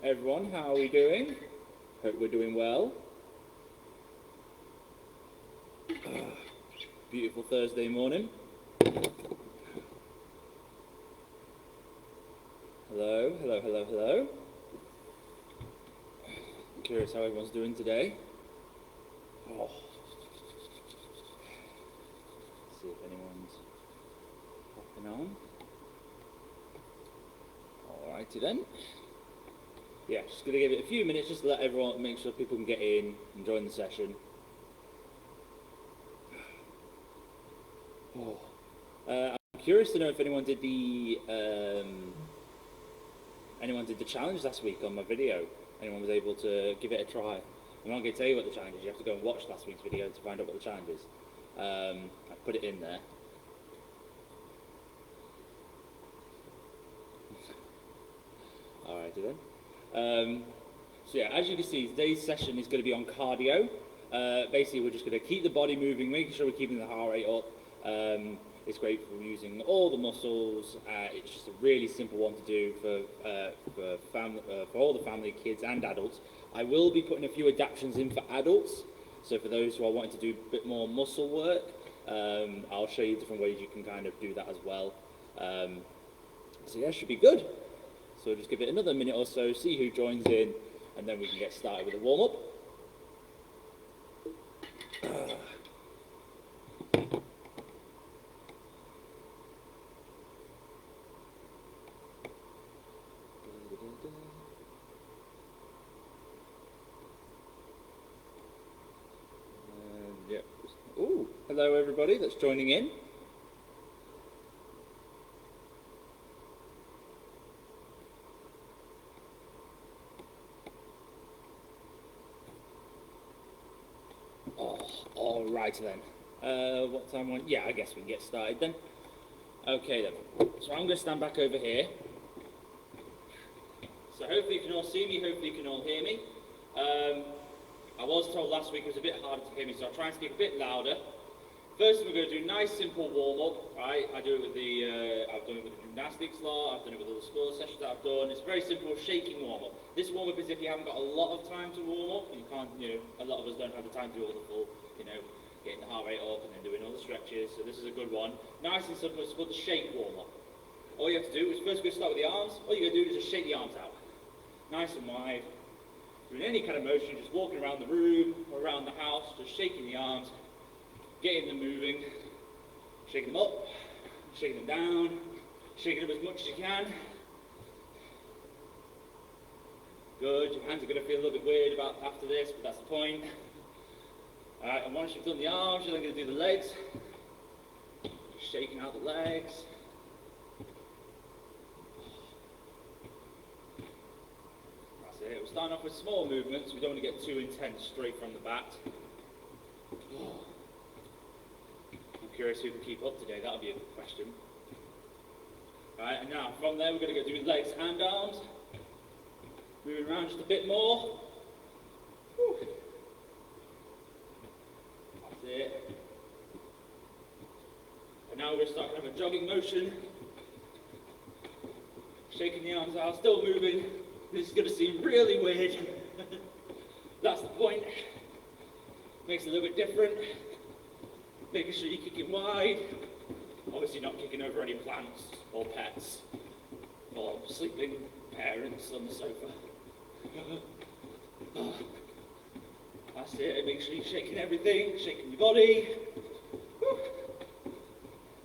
Everyone, how are we doing? Hope we're doing well. Beautiful Thursday morning. Hello, hello, hello, hello. I'm curious how everyone's doing today. Oh. Let's see if anyone's popping on. Alrighty then. Yeah, just going to give it a few minutes just to let everyone, make sure people can get in and join the session. Oh. I'm curious to know if anyone did the challenge last week on my video. Anyone was able to give it a try. I'm not going to tell you what the challenge is. You have to go and watch last week's video to find out what the challenge is. I put it in there. Alrighty then. So yeah, as you can see, today's session is going to be on cardio. Basically, we're just going to keep the body moving, making sure we're keeping the heart rate up. It's great for using all the muscles. It's just a really simple one to do for all the family, kids and adults. I will be putting a few adaptations in for adults. So for those who are wanting to do a bit more muscle work, I'll show you different ways you can kind of do that as well. So yeah, should be good. So just give it another minute or so, see who joins in, and then we can get started with the warm-up. Yep. Ooh, hello everybody that's joining in. All right then. What time on? Yeah, I guess we can get started then. Okay then. So I'm going to stand back over here. So hopefully you can all see me, hopefully you can all hear me. I was told last week it was a bit harder to hear me, so I'll try and speak a bit louder. First, we're going to do a nice simple warm-up, right? I've done it with the gymnastics lot, I've done it with all the school sessions that I've done. It's a very simple shaking warm-up. This warm-up is if you haven't got a lot of time to warm up, you can't, a lot of us don't have the time to do all the full, getting the heart rate up and then doing all the stretches, so this is a good one. Nice and simple, it's called the shake warm-up. All you have to do is first we're going to start with the arms. All you're going to do is just shake the arms out. Nice and wide. Doing any kind of motion, just walking around the room or around the house, just shaking the arms, getting them moving, shaking them up, shaking them down, shaking them as much as you can. Good, your hands are going to feel a little bit weird about after this, but that's the point. Alright, and once you've done the arms, you're then going to do the legs. Shaking out the legs. We're starting off with small movements. We don't want to get too intense straight from the bat. I'm curious who can keep up today. That'll be a good question. Right, and now from there we're going to go do legs and arms. Moving around just a bit more. Whew. That's it. And now we're going to start kind of a jogging motion. Shaking the arms out, still moving. This is going to seem really weird. That's the point. Makes it a little bit different. Making sure you're kicking wide. Obviously not kicking over any plants or pets or sleeping parents on the sofa. That's it. Make sure you're shaking everything, shaking your body.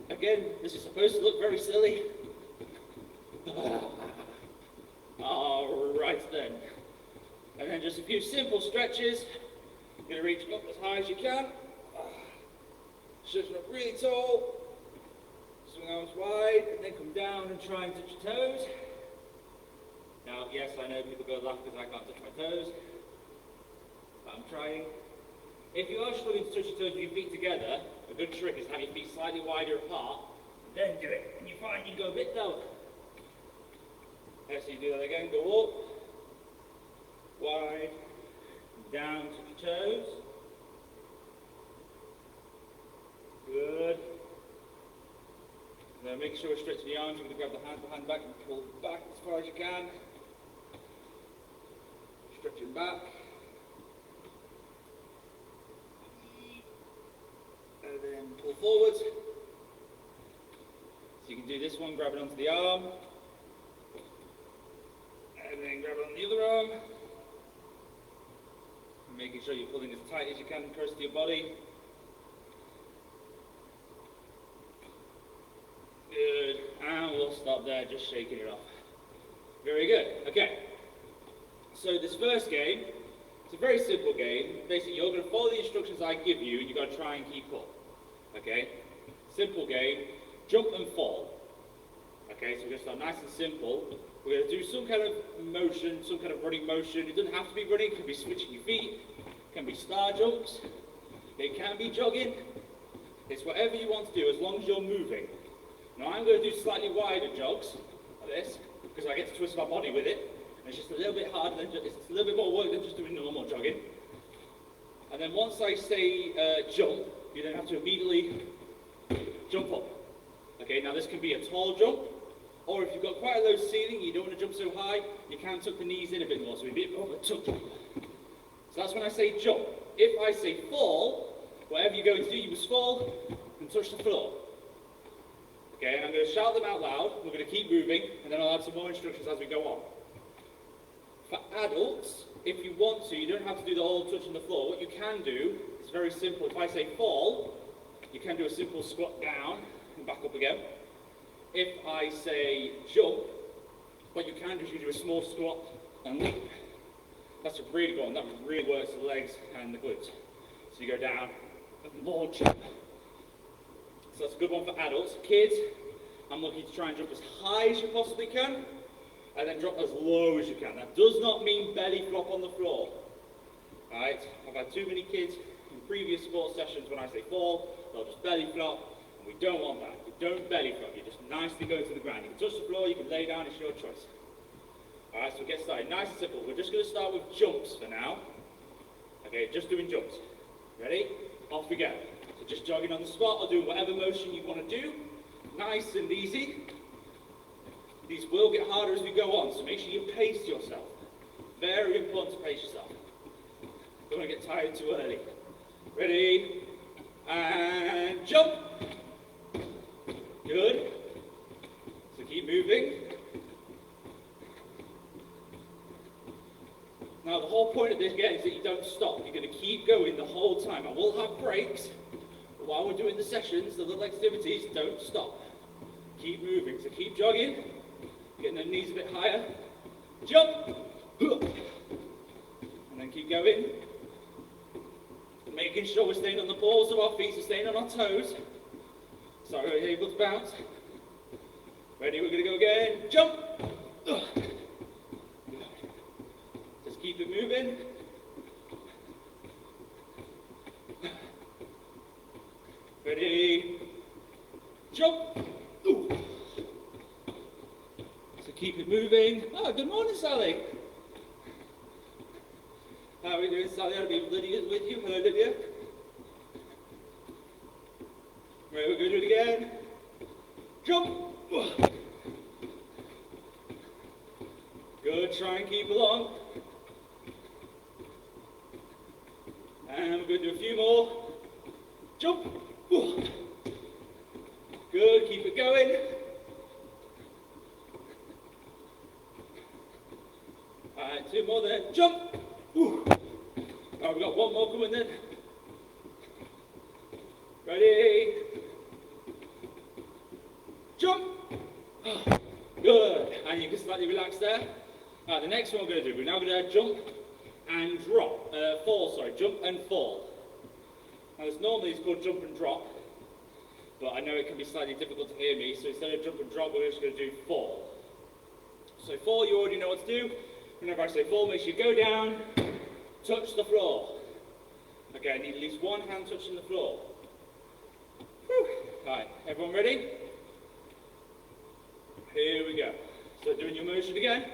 Again, this is supposed to look very silly. Alright then. And then just a few simple stretches. You're going to reach up as high as you can. Stretching up really tall. Swing arms wide, and then come down and try and touch your toes. Now, yes, I know people go laugh because I can't touch my toes. But I'm trying. If you are struggling to touch your toes with your feet together, a good trick is to have your feet slightly wider apart, then do it. And you find you go a bit lower. So you do that again, go up, wide, down to your toes. Good. Now make sure we're stretching the arms. You're going to grab the hand behind the back and pull back as far as you can. and back. And then pull forward. So you can do this one, grab it onto the arm. And then grab it on the other arm. And making sure you're pulling as tight as you can close to your body. Good. And we'll stop there, just shaking it off. Very good. Okay. So this first game, it's a very simple game. Basically, you're going to follow the instructions I give you, and you've got to try and keep up. Okay? Simple game. Jump and fall. Okay, so we're going to start nice and simple. We're going to do some kind of motion, some kind of running motion. It doesn't have to be running. It can be switching your feet. It can be star jumps. It can be jogging. It's whatever you want to do, as long as you're moving. Now I'm going to do slightly wider jogs, like this, because I get to twist my body with it. And it's just a little bit harder than it's a little bit more work than just doing normal jogging. And then once I say jump, you then have to immediately jump up. Okay, now this can be a tall jump, or if you've got quite a low ceiling, you don't want to jump so high, you can tuck the knees in a bit more, so a bit more of a tuck jump. So that's when I say jump. If I say fall, whatever you're going to do, you must fall and touch the floor. Okay, and I'm going to shout them out loud, we're going to keep moving, and then I'll add some more instructions as we go on. For adults, if you want to, you don't have to do the whole touching the floor. What you can do is very simple. If I say fall, you can do a simple squat down and back up again. If I say jump, what you can do is you do a small squat and leap. That's a really good one. That really works the legs and the glutes. So you go down and launch up. So that's a good one for adults. Kids, I'm looking to try and jump as high as you possibly can, and then drop as low as you can. That does not mean belly flop on the floor. Right? I've had too many kids in previous sports sessions when I say fall, they'll just belly flop, and we don't want that. We don't belly flop, you just nicely go to the ground. You can touch the floor, you can lay down, it's your choice. Alright, so we'll get started. Nice and simple. We're just going to start with jumps for now. Okay, just doing jumps. Ready? Off we go. So just jogging on the spot or doing whatever motion you want to do. Nice and easy. These will get harder as we go on, so make sure you pace yourself. Very important to pace yourself. Don't want to get tired too early. Ready? And jump. Good. So keep moving. Now the whole point of this game is that you don't stop. You're going to keep going the whole time. I will have breaks, but while we're doing the sessions, the little activities, don't stop. Keep moving. So keep jogging. Getting the knees a bit higher. Jump. And then keep going. Making sure we're staying on the balls of our feet, so staying on our toes. So we're able to bounce. Ready, we're going to go again. Jump. Just keep it moving. Ready. Jump. So keep it moving. Oh, good morning, Sally. How are we doing, Sally? I'll be Lydia's with you. Hello, Lydia. Right, we're going to do it again. Jump. Good, try and keep along. And we're going to do a few more. Jump. Good, keep it going. Alright, two more then. Jump. Alright, we've got one more coming then. Ready? Jump. Good. And you can slightly relax there. Alright, the next one we're going to do, we're now going to jump and drop. Fall, sorry. Jump and fall. Now, normally it's called jump and drop, but I know it can be slightly difficult to hear me, so instead of jump and drop, we're just going to do fall. So fall, you already know what to do. Whenever I say fall, make sure you go down, touch the floor. Okay, I need at least one hand touching the floor. Whew. Alright, everyone ready? Here we go. So doing your motion again.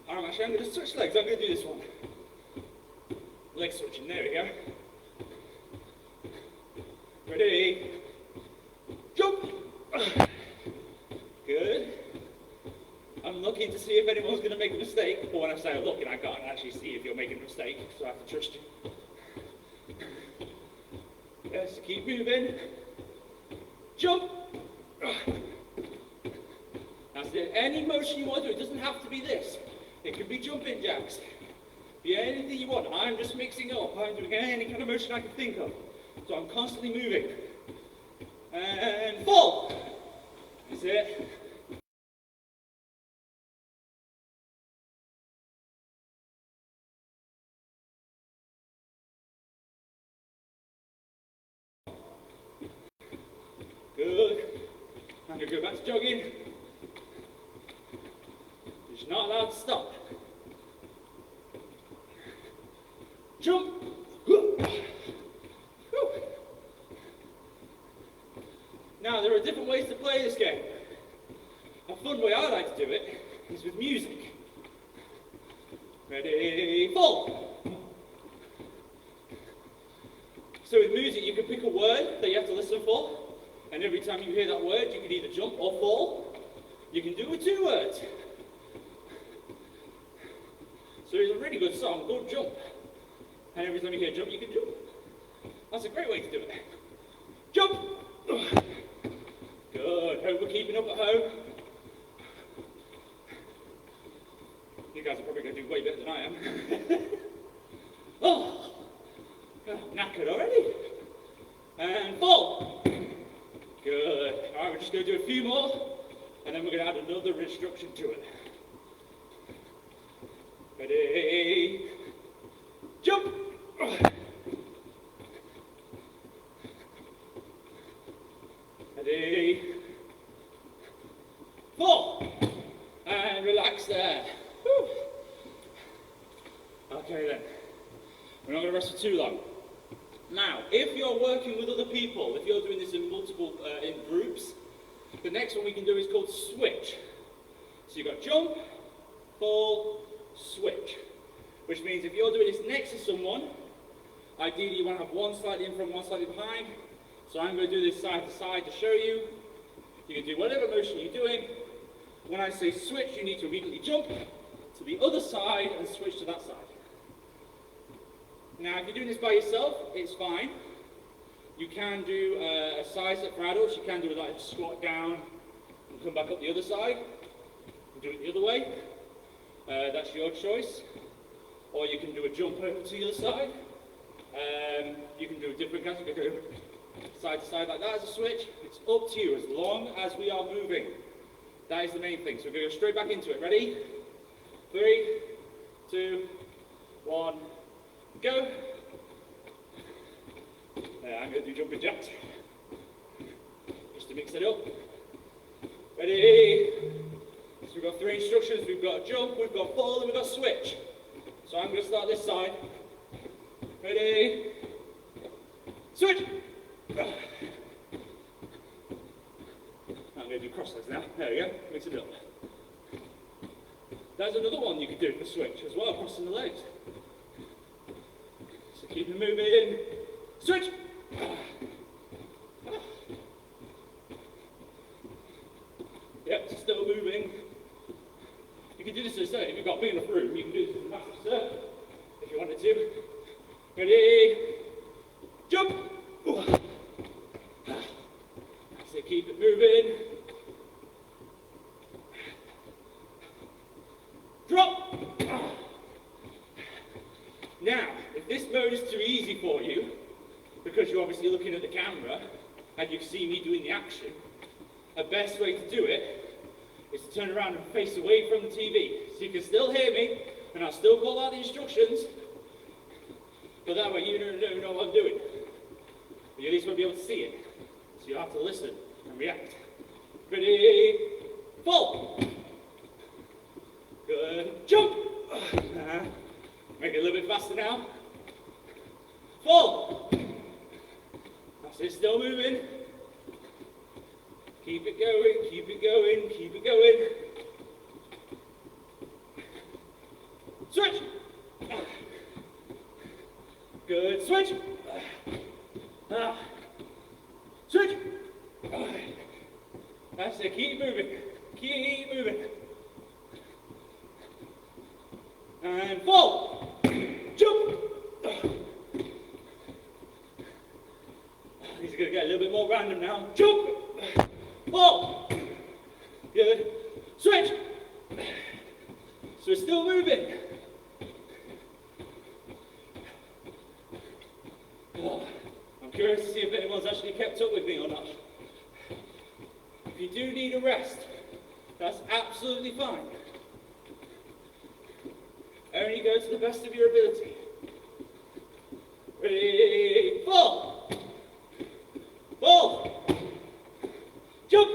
Actually, I'm going to switch legs. I'm going to do this one. Leg switching, there we go. Ready? Jump! Good. And I'm looking to see if anyone's going to make a mistake. But when I say I'm looking, I can't actually see if you're making a mistake, so I have to trust you. Yes, keep moving. Jump. That's it. Any motion you want to do, it doesn't have to be this. It could be jumping jacks. Be anything you want. I'm just mixing up. I'm doing any kind of motion I can think of. So I'm constantly moving. And fall. That's it. Good. I'm going to go back to jogging. You're not allowed to stop. Jump. Now, there are different ways to play this game. A fun way I like to do it is with music. Ready, fall. So with music, you can pick a word that you have to listen for, and every time you hear that word, you can either jump or fall. You can do it with 2 words. So it's a really good song called Jump. And every time you hear jump, you can jump. That's a great way to do it. Jump! Good. Hope we're keeping up at home. You guys are probably going to do way better than I am. Oh! Knackered already. And fall! Good. Alright, we're just going to do a few more, and then we're going to add another instruction to it. Ready? Jump! Ready? Fall! And relax there. Whew. Okay then. We're not going to rest for too long. Now, if you're working with other people, if you're doing this in multiple, in groups, the next one we can do is called switch. So you've got jump, fall, switch. Which means if you're doing this next to someone, ideally you want to have one slightly in front, one slightly behind. So I'm going to do this side to side to show you. You can do whatever motion you're doing. When I say switch, you need to immediately jump to the other side and switch to that side. Now, if you're doing this by yourself, it's fine. You can do a side step for adults. You can do like a squat down and come back up the other side. And do it the other way. That's your choice. Or you can do a jump over to the other side. You can do a different kind. You can go side to side like that as a switch. It's up to you as long as we are moving. That is the main thing. So we're going to go straight back into it. Ready? 3, 2, 1. Go. I'm going to do jumping jacks. Just to mix it up. Ready? So we've got 3 instructions. We've got jump, we've got fall, and we've got switch. So I'm going to start this side. Ready? Switch! I'm going to do cross legs now. There we go. Mix it up. There's another one you could do for switch as well, crossing the legs. So keep it moving. Switch! Yep, still moving. You can do this as a if you've got big enough room, you can do this as a massive circle if you wanted to. Ready? Jump! So keep it moving. Drop! Now, if this mode is too easy for you, because you're obviously looking at the camera and you see me doing the action, the best way to do it is to turn around and face away from the TV. So you can still hear me, and I'll still call out the instructions, but that way you don't know what I'm doing. But you at least won't be able to see it. So you have to listen and react. Ready? Fall! Good. Jump! Make it a little bit faster now. Fall! That's it, still moving. Keep it going, keep it going, keep it going. Switch! Good, switch! Switch! That's it, keep moving, keep moving. and fall, jump. These are going to get a little bit more random now. Jump, fall, good, switch. So we're still moving. Oh, I'm curious to see if anyone's actually kept up with me or not. If you do need a rest, that's absolutely fine. Only go to the best of your ability. Ready, fall! Fall! Jump!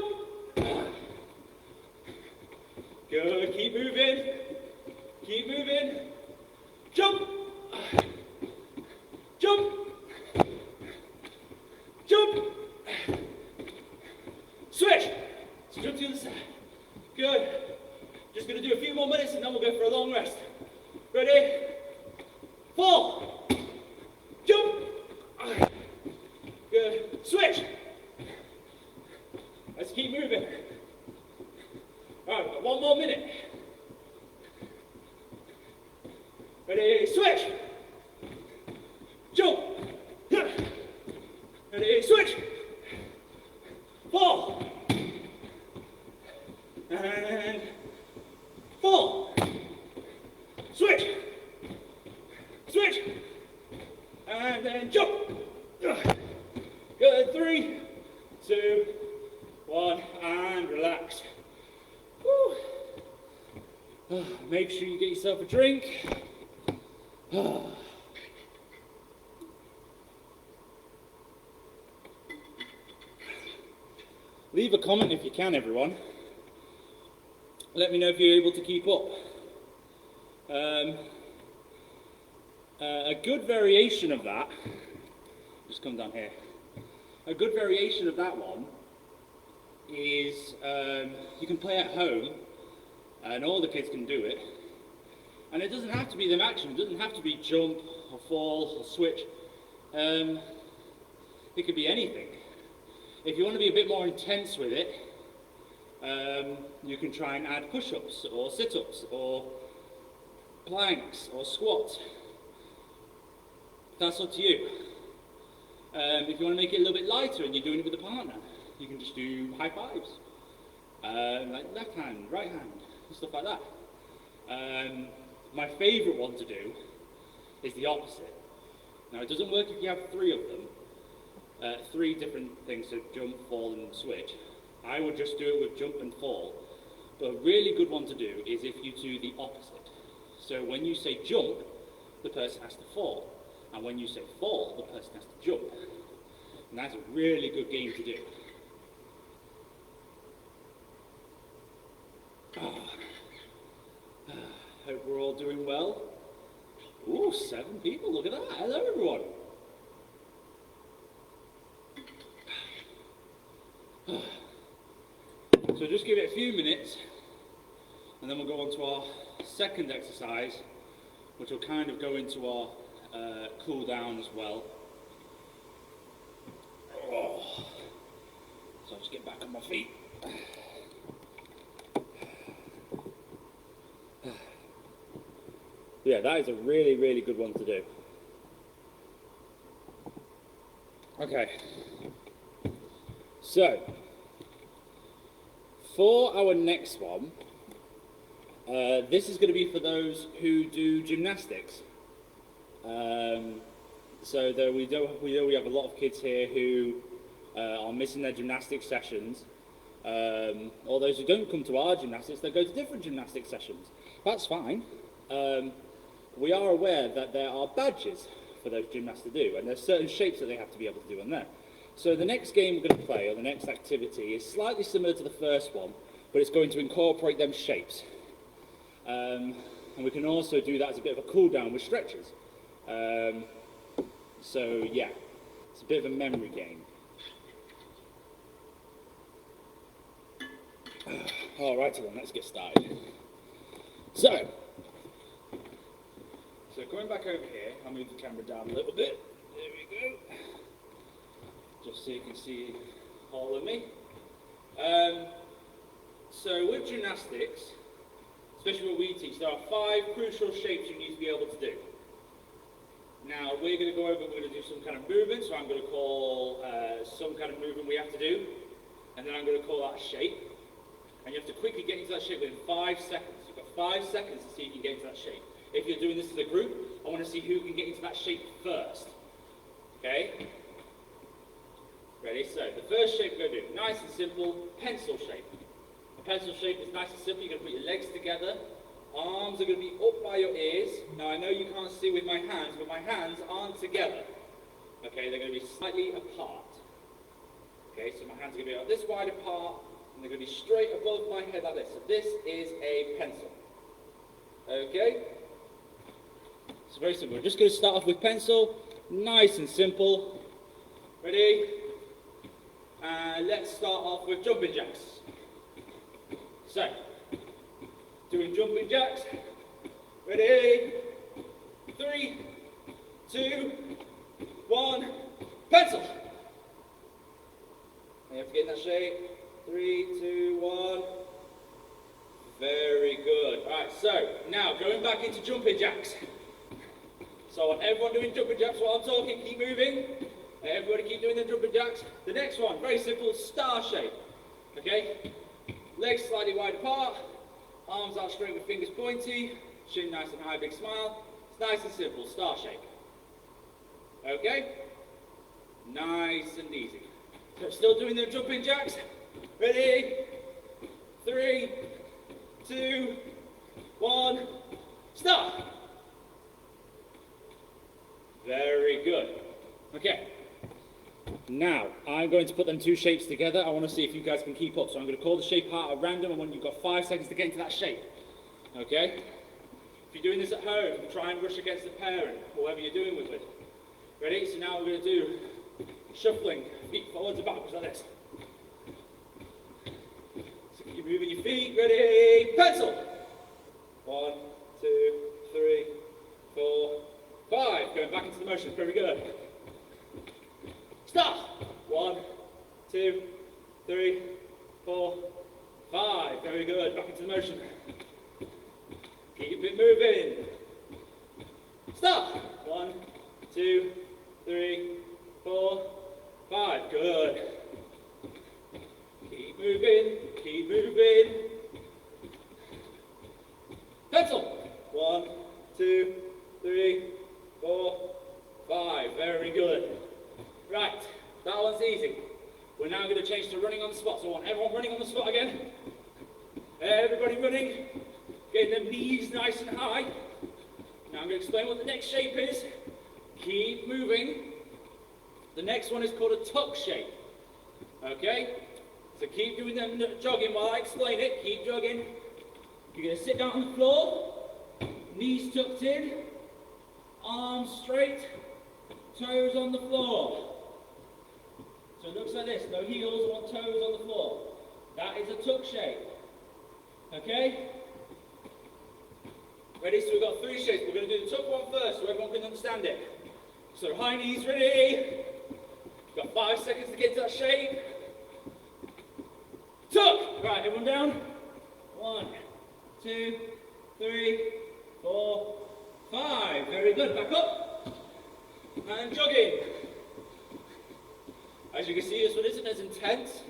Good, keep moving. Keep moving. Jump! Jump! Jump! Switch! So jump to the other side. Good. Just going to do a few more minutes and then we'll go for a long rest. Ready? Fall! Jump! Good. Switch! Let's keep moving. Alright, we've got 1 more minute. Ready? Switch! Jump! Ready? Switch! Fall! And fall! Switch! Switch! And then jump! Good, 3, 2, 1, and relax. Woo. Make sure you get yourself a drink. Leave a comment if you can, everyone. Let me know if you're able to keep up. A good variation of that, just come down here. A good variation of that one is you can play at home and all the kids can do it. And it doesn't have to be them action, it doesn't have to be jump or fall or switch. It could be anything. If you want to be a bit more intense with it, you can try and add push-ups or sit-ups or planks or squats. That's up to you. If you want to make it a little bit lighter and you're doing it with a partner, you can just do high fives. Like left hand, right hand, and stuff like that. My favourite one to do is the opposite. Now it doesn't work if you have 3 of them. 3 different things, so jump, fall and switch. I would just do it with jump and fall. But a really good one to do is if you do the opposite. So when you say jump, the person has to fall. And when you say fall, the person has to jump. And that's a really good game to do. Hope we're all doing well. Ooh, 7 people, look at that. Hello everyone. So just give it a few minutes and then we'll go on to our second exercise, which will kind of go into our cool down as well. Oh. So I'll just get back on my feet. Yeah, that is a really, really good one to do. Okay. So, for our next one, this is going to be for those who do gymnastics. So we know we have a lot of kids here who are missing their gymnastics sessions. Or those who don't come to our gymnastics, they go to different gymnastics sessions. That's fine. We are aware that there are badges for those gymnasts to do, and there's certain shapes that they have to be able to do on there. So the next game we're going to play, or the next activity, is slightly similar to the first one, but it's going to incorporate them shapes. And we can also do that as a bit of a cool down with stretches. So yeah, it's a bit of a memory game. Alright then, let's get started. So going back over here, I'll move the camera down a little bit. There we go. Just so you can see all of me. So with gymnastics, especially what we teach. There are 5 crucial shapes you need to be able to do. Now, we're going to go over, we're going to do some kind of movement, so I'm going to call some kind of movement we have to do, and then I'm going to call that a shape. And you have to quickly get into that shape within 5 seconds. You've got 5 seconds to see if you can get into that shape. If you're doing this as a group, I want to see who can get into that shape first. Okay? Ready? So, the first shape we're going to do, nice and simple, pencil shape. A pencil shape is nice and simple. You're going to put your legs together. Arms are going to be up by your ears. Now, I know you can't see with my hands, but my hands aren't together. Okay, they're going to be slightly apart. Okay, so my hands are going to be this wide apart, and they're going to be straight above my head like this. So this is a pencil. Okay? It's very simple. We're just going to start off with pencil. Nice and simple. Ready? And let's start off with jumping jacks. So, doing jumping jacks. Ready? 3, 2, 1. Pencil. And you have to get in that shape. 3, 2, 1. Very good. Alright, so now going back into jumping jacks. So I want everyone doing jumping jacks while I'm talking. Keep moving. Everybody keep doing the jumping jacks. The next one, very simple, star shape. Okay? Legs slightly wide apart. Arms out straight with fingers pointy. Chin nice and high, big smile. It's nice and simple, star shape. Okay? Nice and easy. So still doing the jumping jacks. Ready? 3, 2, 1. Start. Very good. Okay. Now, I'm going to put them 2 shapes together. I want to see if you guys can keep up. So I'm going to call the shape out at random, and when you've got 5 seconds to get into that shape. Okay? If you're doing this at home, try and rush against the parent, whatever you're doing with it. Ready? So now we're going to do shuffling, feet forwards and backwards like this. So keep moving your feet. Ready? Pencil! 1, 2, 3, 4, 5. Going back into the motion. Very good. Start. 1, 2, 3, 4, 5. Very good. Back into the motion. Keep it moving. Start. 1, 2, 3, 4, 5. Good. Keep moving. Keep moving. Pencil. 1, 2, 3, 4, 5. Very good. Right, that one's easy. We're now going to change to running on the spot. So I want everyone running on the spot again. Everybody running. Getting them knees nice and high. Now I'm going to explain what the next shape is. Keep moving. The next one is called a tuck shape. Okay? So keep doing them jogging while I explain it. Keep jogging. You're going to sit down on the floor. Knees tucked in. Arms straight. Toes on the floor. So it looks like this, no heels or toes on the floor. That is a tuck shape. Okay? Ready? So we've got 3 shapes. We're going to do the tuck one first so everyone can understand it. So high knees, ready? We've got 5 seconds to get to that shape. Tuck! Right, everyone down. 1, 2, 3, 4, 5. Very good. Back up. And jogging. As you can see, this one isn't as intense,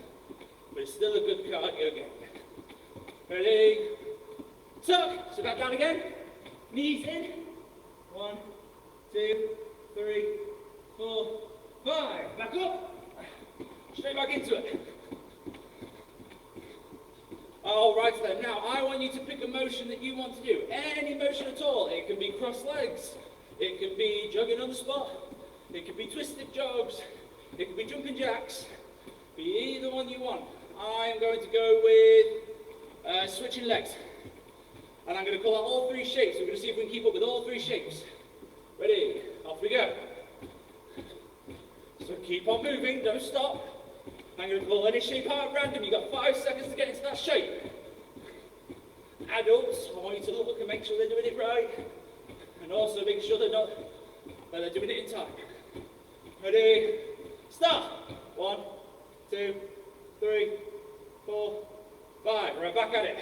but it's still a good cardio again. Ready? Tuck. So back down again. Knees in. 1, 2, 3, 4, 5. Back up. Straight back into it. All right then. Now I want you to pick a motion that you want to do. Any motion at all. It can be cross legs. It can be jogging on the spot. It can be twisted jogs. It can be jumping jacks. Be either one you want. I'm going to go with switching legs. And I'm going to call out all 3 shapes. We're going to see if we can keep up with all 3 shapes. Ready? Off we go. So keep on moving. Don't stop. I'm going to call any shape out at random. You've got 5 seconds to get into that shape. Adults, I want you to look and make sure they're doing it right. And also make sure that they're doing it in time. Ready? Start. 1, 2, 3, 4, 5. Right, back at it.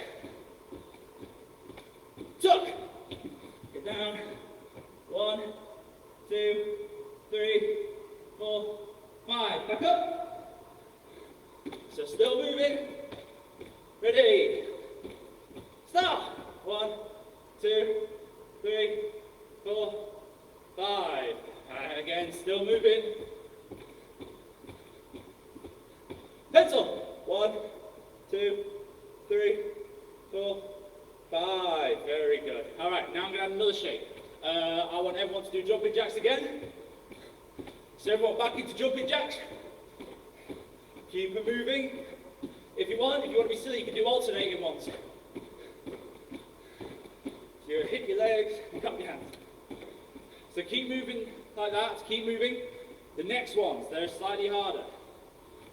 tuck. Get down. 1, 2, 3, 4, 5. Back up. So still moving. Ready. Start. 1, 2, 3, 4, 5. Again, still moving. Pencil. 1, 2, 3, 4, 5. Very good. All right, now I'm going to add another shape. I want everyone to do jumping jacks again. So everyone back into jumping jacks. Keep it moving. If you want to be silly, you can do alternating ones. So you hit your legs and cup your hands. So keep moving like that, keep moving. The next ones, they're slightly harder.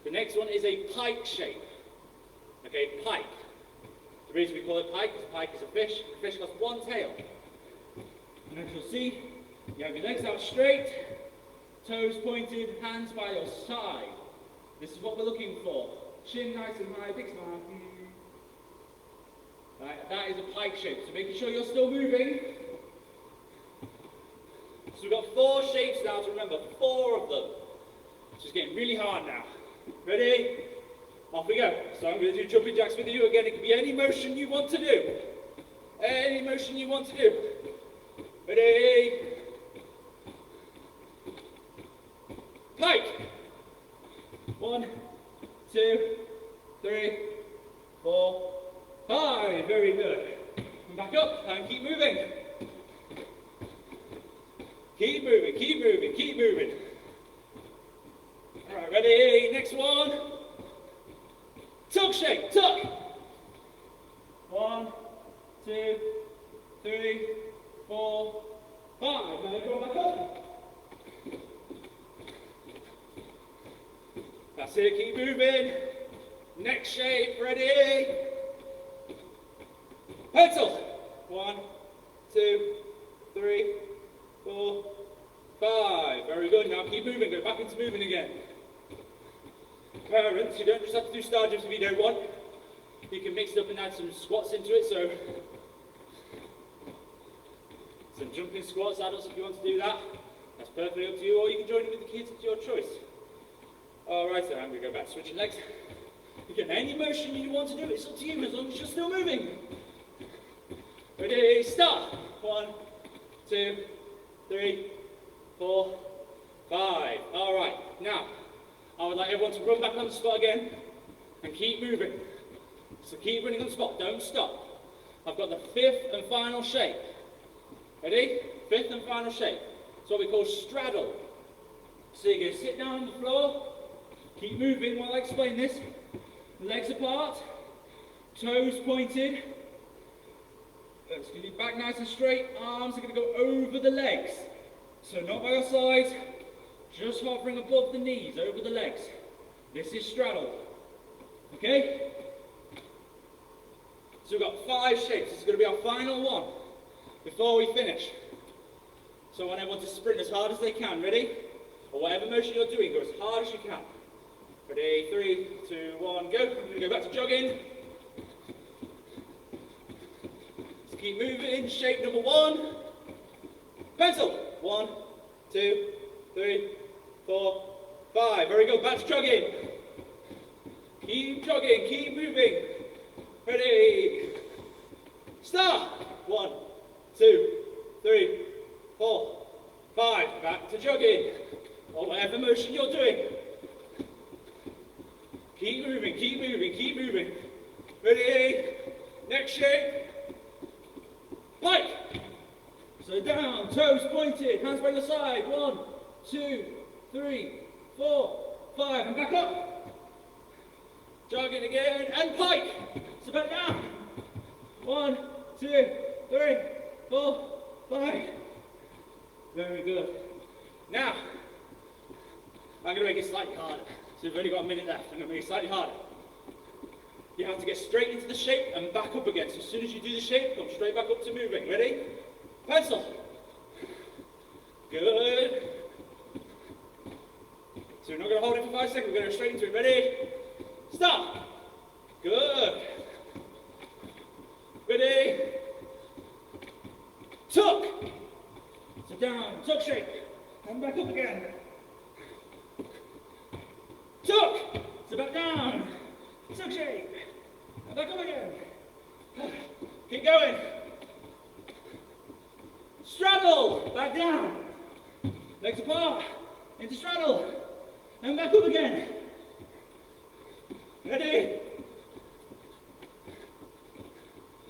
The next one is a pike shape. Okay, pike. The reason we call it pike is a fish. The fish has one tail. And as you'll see, you have your legs out straight, toes pointed, hands by your side. This is what we're looking for. Chin nice and high, big smile. Right, that is a pike shape. So making sure you're still moving. So we've got 4 shapes now to remember, 4 of them. It's just getting really hard now. Ready? Off we go. So I'm going to do jumping jacks with you. Again, it can be any motion you want to do. Any motion you want to do. Ready? Pike. 1, 2, 3, 4, 5. Very good. And back up and keep moving. Keep moving, keep moving, keep moving. All right, ready? Next one. Tuck shape, tuck. 1, 2, 3, 4, 5. Now go back up. That's it, keep moving. Next shape, ready? Pencil. 1, 2, 3, 4, 5. Very good. Now keep moving. Go back into moving again. Parents, you don't just have to do star jumps if you don't want. You can mix it up and add some squats into it. So some jumping squats, adults, if you want to do that. That's perfectly up to you. Or you can join in with the kids. It's your choice. All right, so I'm going to go back to switching legs. You can any motion you want to do. It's up to you as long as you're still moving. Ready? Start. 1, 2, 3, 4, 5. All right. Now, I would like everyone to run back on the spot again and keep moving. So keep running on the spot. Don't stop. I've got the 5th and final shape. Ready? 5th and final shape. It's what we call straddle. So you're going to sit down on the floor. Keep moving while I explain this. Legs apart. Toes pointed. It's going to be back nice and straight. Arms are going to go over the legs. So not by your sides, just hovering above the knees, over the legs. This is straddle. Okay? So we've got 5 shapes. This is going to be our final one before we finish. So I want everyone to sprint as hard as they can. Ready? Or whatever motion you're doing, go as hard as you can. Ready? 3, 2, 1, go. We're going to go back to jogging. Keep moving. Shape number 1. Pencil. 1, 2, 3, 4, 5. Very good. Back to jogging. Keep jogging. Keep moving. Ready. Start. 1, 2, 3, 4, 5. Back to jogging. Or whatever motion you're doing. Keep moving. Keep moving. Keep moving. Ready. Next shape. Pike. So down, toes pointed, hands by the side. 1, 2, 3, 4, 5, and back up. Jogging again, and pike. So back down. 1, 2, 3, 4, 5. Very good. Now, I'm going to make it slightly harder. So we've only got a minute left. I'm going to make it slightly harder. You have to get straight into the shape and back up again. So as soon as you do the shape, come straight back up to moving. Ready? Pencil. Good. So we're not going to hold it for 5 seconds. We're going to go straight into it. Ready? Stop. Good. Ready? So down, tuck shake, and back up again. Tuck, so back down, tuck shake, and back up again. Keep going. Straddle, back down. Legs apart, into straddle, and back up again. Ready?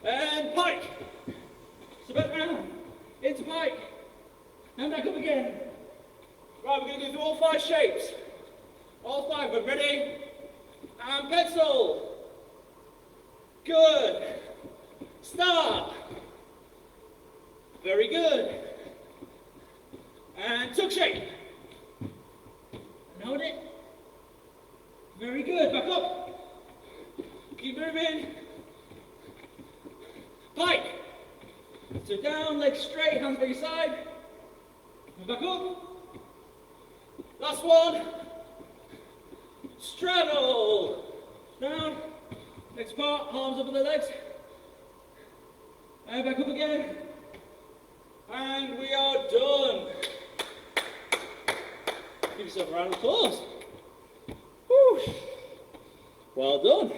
And pike. So back down, into pike, and back up again. Right, we're going to go through all 5 shapes. All 5 of them. Ready? And pencil. Good. Start. Very good. And tuck shape. And hold it. Very good. Back up. Keep moving. Pike. So down, legs straight, hands by your side. And back up. Last one. Straddle. Down. Legs apart, arms over the legs. And back up again. And we are done. Give yourself a round of applause. Woo. Well done.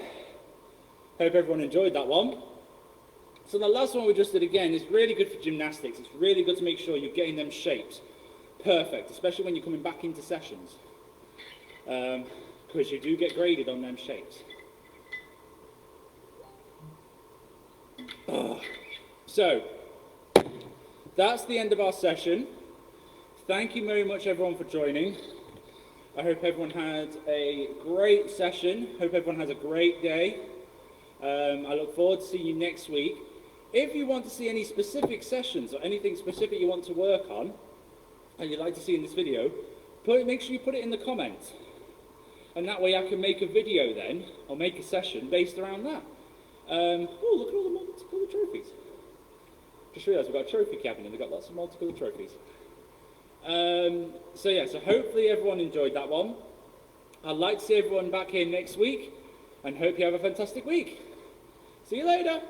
Hope everyone enjoyed that one. So the last one we just did again is really good for gymnastics. It's really good to make sure you're getting them shapes perfect, especially when you're coming back into sessions. Because you do get graded on them shapes. So, that's the end of our session. Thank you very much everyone for joining. I hope everyone had a great session. Hope everyone has a great day. I look forward to seeing you next week. If you want to see any specific sessions or anything specific you want to work on, and you'd like to see in this video, make sure you put it in the comments. And that way I can make a video then, or make a session based around that. Oh, look at all the multicolored trophies. Just realised we've got a trophy cabinet and they've got lots of multicolored trophies. So hopefully everyone enjoyed that one. I'd like to see everyone back here next week and hope you have a fantastic week. See you later.